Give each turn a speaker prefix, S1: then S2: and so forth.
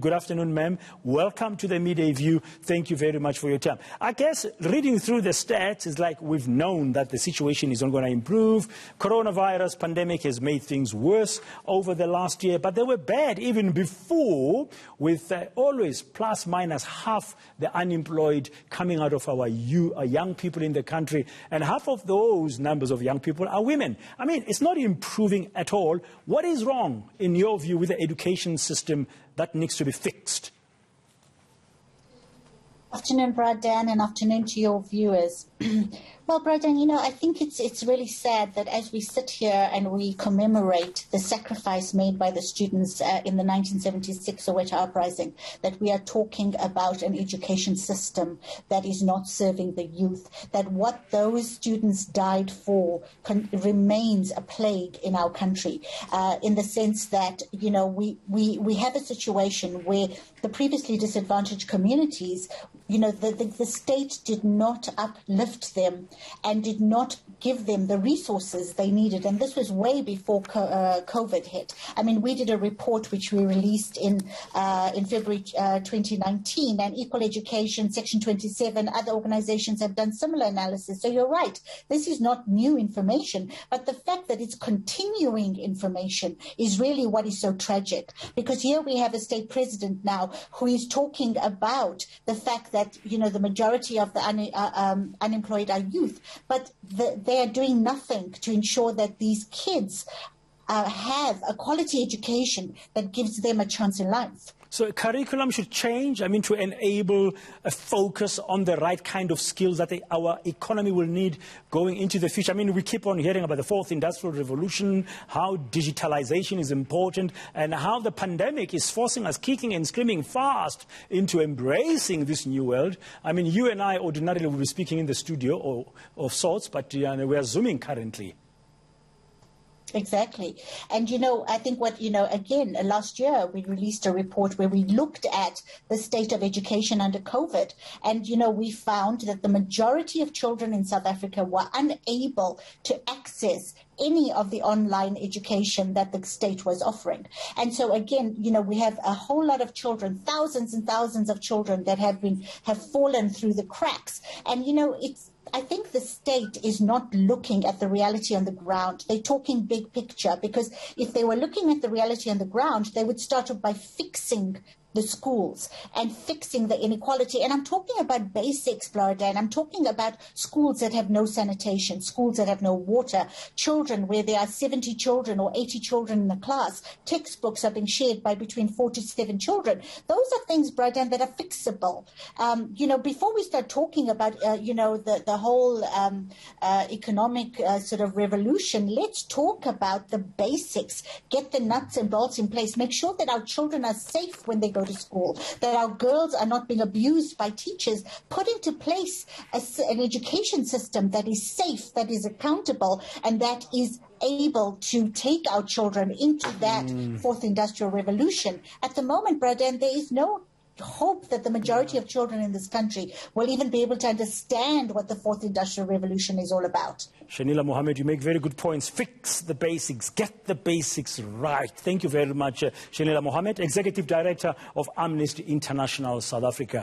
S1: Good afternoon, ma'am. Welcome to the Midday View. Thank you very much for your time. I guess reading through the stats is like we've known that the situation is not going to improve. Coronavirus pandemic has made things worse over the last year, but they were bad even before, with always plus minus half the unemployed coming out of our young people in the country, and half of those numbers of young people are women. I mean, it's not improving at all. What is wrong, in your view, with the education system that needs to be fixed?
S2: Afternoon, Brad Dan, and afternoon to your viewers. Well, Brad Dan, I think it's really sad that as we sit here and we commemorate the sacrifice made by the students in the 1976 Soweto uprising, that we are talking about an education system that is not serving the youth, that what those students died for remains a plague in our country, in the sense that, we have a situation where the previously disadvantaged communities, the state did not uplift them and did not give them the resources they needed. And this was way before COVID hit. I mean, we did a report which we released in February 2019, and Equal Education, Section 27, other organizations have done similar analysis. So you're right, this is not new information, but the fact that it's continuing information is really what is so tragic. Because here we have a state president now who is talking about the fact that, the majority of the unemployed are youth, but they are doing nothing to ensure that these kids have a quality education that gives them a chance in life.
S1: So curriculum should change, to enable a focus on the right kind of skills that our economy will need going into the future. We keep on hearing about the fourth industrial revolution, how digitalization is important, and how the pandemic is forcing us, kicking and screaming fast, into embracing this new world. You and I ordinarily will be speaking in the studio or of sorts, but we are Zooming currently.
S2: Exactly. And, I think again, last year we released a report where we looked at the state of education under COVID. And, we found that the majority of children in South Africa were unable to access any of the online education that the state was offering. And so, again, we have a whole lot of children, thousands and thousands of children that have fallen through the cracks. And, I think the state is not looking at the reality on the ground. They're talking big picture, because if they were looking at the reality on the ground, they would start off by fixing the schools and fixing the inequality. And I'm talking about basics, Florida, and I'm talking about schools that have no sanitation, schools that have no water, children where there are 70 children or 80 children in a class, textbooks are being shared by between 4 to 7 children. Those are things, Brian, that are fixable. Before we start talking about, the whole economic sort of revolution, let's talk about the basics, get the nuts and bolts in place, make sure that our children are safe when they go to school, that our girls are not being abused by teachers, put into place an education system that is safe, that is accountable, and that is able to take our children into that fourth industrial revolution. At the moment, Braden, there is no hope that the majority of children in this country will even be able to understand what the fourth industrial revolution is all about.
S1: Shenilla, Mohamed, you make very good points. Fix the basics. Get the basics right. Thank you very much, Shenilla Mohamed, Executive Director of Amnesty International South Africa.